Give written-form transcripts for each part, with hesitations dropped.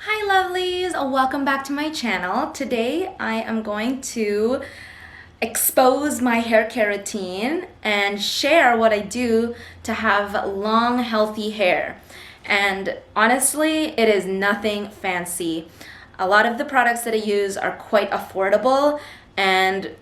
Hi lovelies, welcome back to my channel. Today I am going to expose my hair care routine and share what I do to have long healthy hair. And honestly, it is nothing fancy. A lot of the products that I use are quite affordable and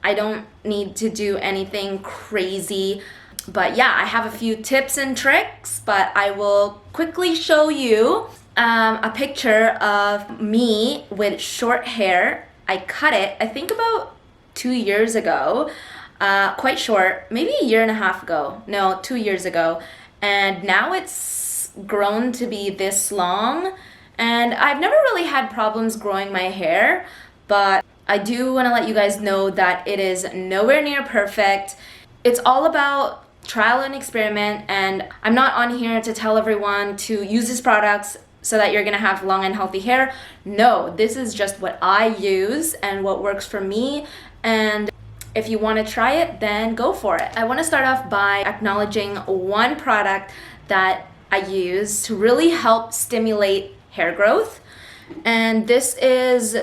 I don't need to do anything crazy. But yeah, I have a few tips and tricks, but I will quickly show you a picture of me with short hair. I cut it, I think about 2 years ago, quite short, maybe a year and a half ago. No, 2 years ago. And now it's grown to be this long. And I've never really had problems growing my hair, but I do want to let you guys know that it is nowhere near perfect. It's all about trial and experiment, and I'm not on here to tell everyone to use these products so that you're gonna have long and healthy hair. No, this is just what I use and what works for me, and if you want to try it, then go for it. I want to start off by acknowledging one product that I use to really help stimulate hair growth, and this is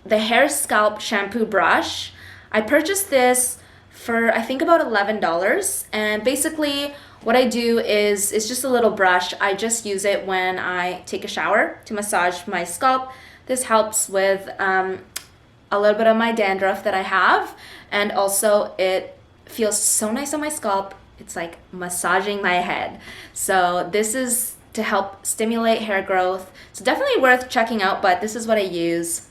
the Hair Scalp Shampoo Brush. I purchased this for I think about $11, and basically what I do is it's just a little brush. I just use it when I take a shower to massage my scalp. This helps with a little bit of my dandruff that I have, and also it feels so nice on my scalp. It's like massaging my head. So this is to help stimulate hair growth. It's definitely worth checking out, but this is what I use.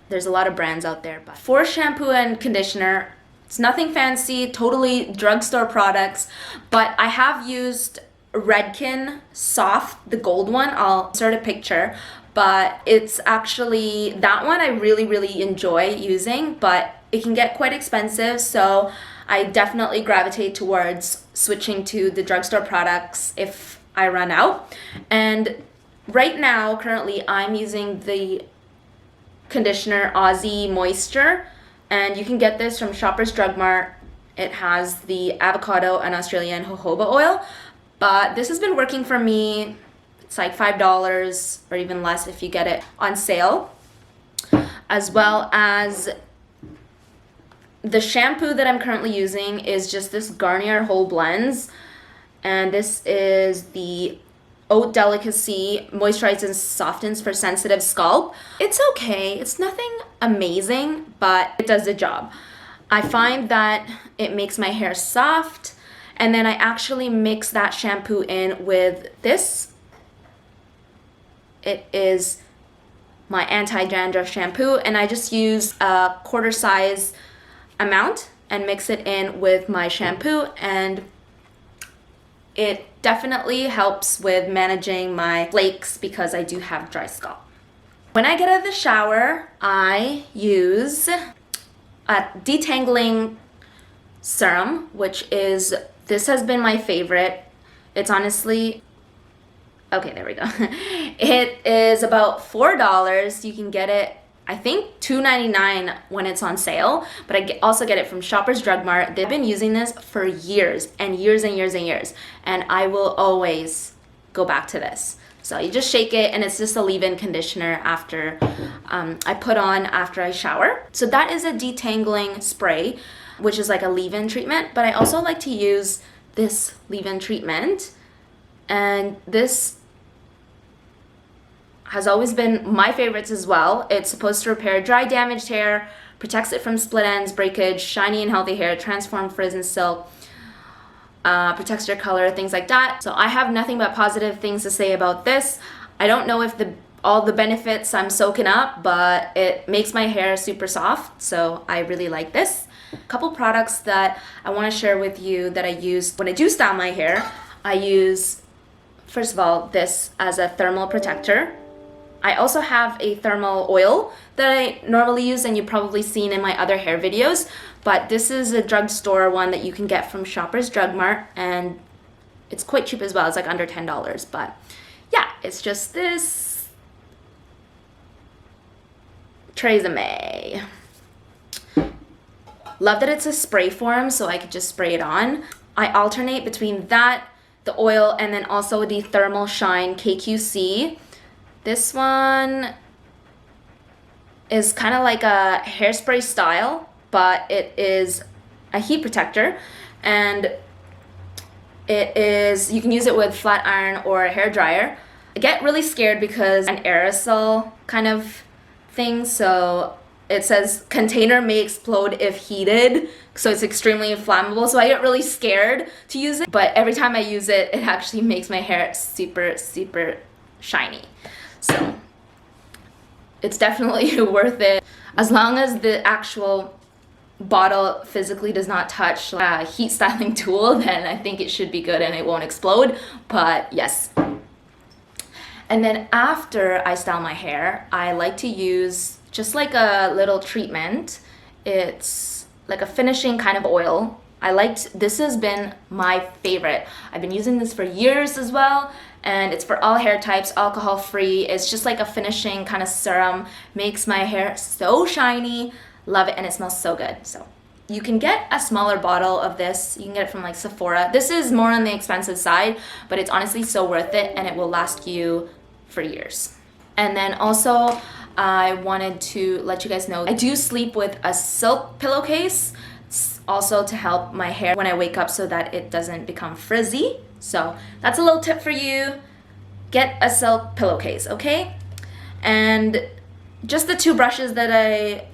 There's a lot of brands out there, but for shampoo and conditioner, it's nothing fancy, totally drugstore products, but I have used Redken Soft, the gold one. I'll insert a picture, but it's actually, that one I really enjoy using, but it can get quite expensive, so I definitely gravitate towards switching to the drugstore products if I run out. And right now, currently, I'm using the conditioner Aussie Moisture, and you can get this from Shoppers Drug Mart. It has the avocado and Australian jojoba oil, but this has been working for me. It's like $5 or even less if you get it on sale, as well as the shampoo that I'm currently using is just this Garnier Whole Blends, and this is the Oat Delicacy Moisturizes and Softens for Sensitive Scalp. It's okay, it's nothing amazing, but it does the job. I find that it makes my hair soft, and then I actually mix that shampoo in with this. It is my anti-dandruff shampoo, and I just use a quarter size amount and mix it in with my shampoo, and it definitely helps with managing my flakes because I do have dry scalp. When I get out of the shower, I use a Detangling Serum, which is, this has been my favorite. It's honestly, okay, there we go. It is about $4. You can get it, I think $2.99 when it's on sale, but I also get it from Shoppers Drug Mart. They've been using this for years and years, and I will always go back to this. So you just shake it, and it's just a leave-in conditioner after I put on after I shower. So that is a detangling spray, which is like a leave-in treatment, but I also like to use this leave-in treatment, and this has always been my favorites as well. It's supposed to repair dry, damaged hair, protects it from split ends, breakage, shiny and healthy hair, transform frizz and silk, protects your color, things like that. So I have nothing but positive things to say about this. I don't know if all the benefits I'm soaking up, but it makes my hair super soft, so I really like this. A couple products that I want to share with you that I use when I do style my hair. I use, first of all, this as a thermal protector. I also have a thermal oil that I normally use, and you've probably seen in my other hair videos, but this is a drugstore one that you can get from Shoppers Drug Mart, and it's quite cheap as well. It's like under $10, but yeah, it's just this Tresemme. Love that it's a spray form, so I could just spray it on. I alternate between that, the oil, and then also the Thermal Shine KQC. This one is kind of like a hairspray style, but it is a heat protector, and it is, you can use it with flat iron or a hair dryer. I get really scared because an aerosol kind of thing, so it says container may explode if heated, so it's extremely flammable, so I get really scared to use it, but every time I use it, it actually makes my hair super shiny. So it's definitely worth it, as long as the actual bottle physically does not touch a heat styling tool, then I think it should be good and it won't explode. But yes. And then after I style my hair, I like to use just like a little treatment. It's like a finishing kind of oil. This has been my favorite. I've been using this for years as well, and it's for all hair types, alcohol free. It's just like a finishing kind of serum, makes my hair so shiny. Love it, and it smells so good. So you can get a smaller bottle of this. You can get it from like Sephora. This is more on the expensive side, but it's honestly so worth it, and it will last you for years. And then also, I wanted to let you guys know I do sleep with a silk pillowcase, also to help my hair when I wake up so that it doesn't become frizzy. So that's a little tip for you. Get a silk pillowcase, okay? And just the two brushes that I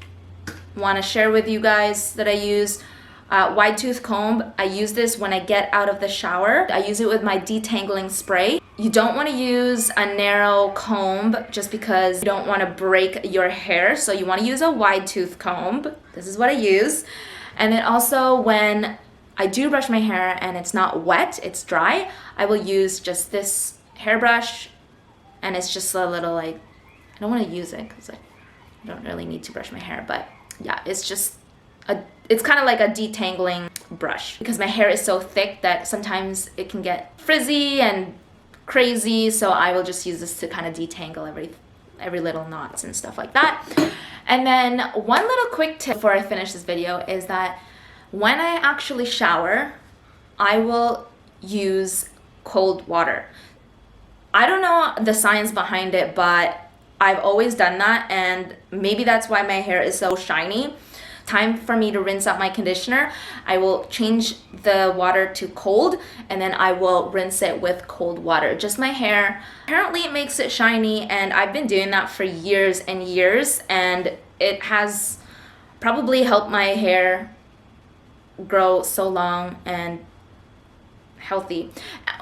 want to share with you guys that I use. Wide tooth comb. I use this when I get out of the shower. I use it with my detangling spray. You don't want to use a narrow comb just because you don't want to break your hair. So you want to use a wide tooth comb. This is what I use. And then also when I do brush my hair and it's not wet, it's dry, I will use just this hairbrush, and it's just a little like, I don't want to use it because I don't really need to brush my hair, but yeah, it's just it's kind of like a detangling brush because my hair is so thick that sometimes it can get frizzy and crazy, so I will just use this to kind of detangle every little knots and stuff like that. And then one little quick tip before I finish this video is that when I actually shower, I will use cold water. I don't know the science behind it, but I've always done that, and maybe that's why my hair is so shiny. Time for me to rinse out my conditioner, I will change the water to cold, and then I will rinse it with cold water. Just my hair. Apparently it makes it shiny, and I've been doing that for years and years, and it has probably helped my hair grow so long and healthy.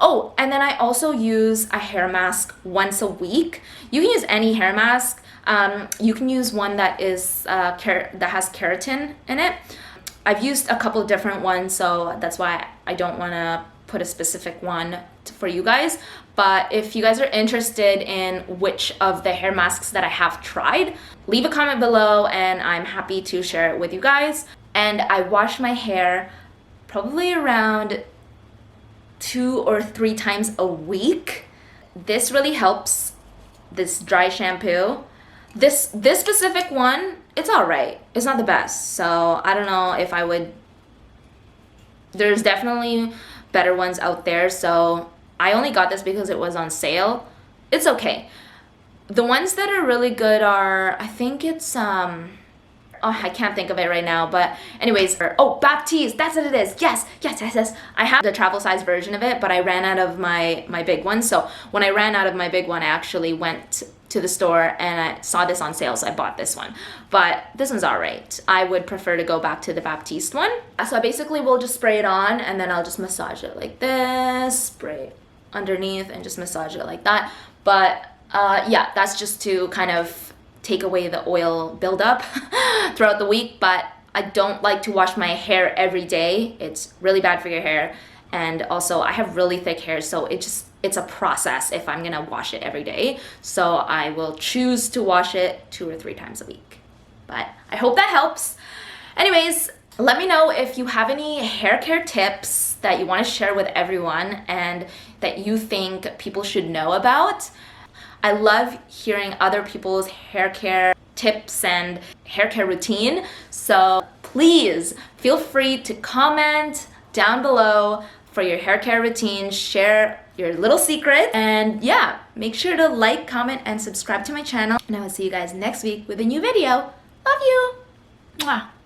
Oh, and then I also use a hair mask once a week. You can use any hair mask. You can use one that is that has keratin in it. I've used a couple of different ones, so that's why I don't want to put a specific one for you guys. But if you guys are interested in which of the hair masks that I have tried, leave a comment below and I'm happy to share it with you guys. And I wash my hair probably around 2 or 3 times a week. This really helps, this dry shampoo. This specific one, it's all right. It's not the best, so I don't know if I would. There's definitely better ones out there, so I only got this because it was on sale. It's okay. The ones that are really good are, I think it's oh, I can't think of it right now, but anyways, oh, Baptiste, that's what it is. Yes. I have the travel size version of it, but I ran out of my big one. So when I ran out of my big one, I actually went to the store and I saw this on sale, so I bought this one. But this one's all right. I would prefer to go back to the Baptiste one. So I basically will just spray it on, and then I'll just massage it like this, spray underneath, and just massage it like that. But yeah, that's just to kind of take away the oil buildup throughout the week. But I don't like to wash my hair every day. It's really bad for your hair, and also I have really thick hair, so it's a process if I'm gonna wash it every day. So I will choose to wash it 2 or 3 times a week. But I hope that helps. Anyways, let me know if you have any hair care tips that you want to share with everyone and that you think people should know about. I love hearing other people's hair care tips and hair care routine. So please feel free to comment down below for your hair care routine, share your little secret, and yeah, make sure to like, comment, and subscribe to my channel. And I will see you guys next week with a new video. Love you! Mwah.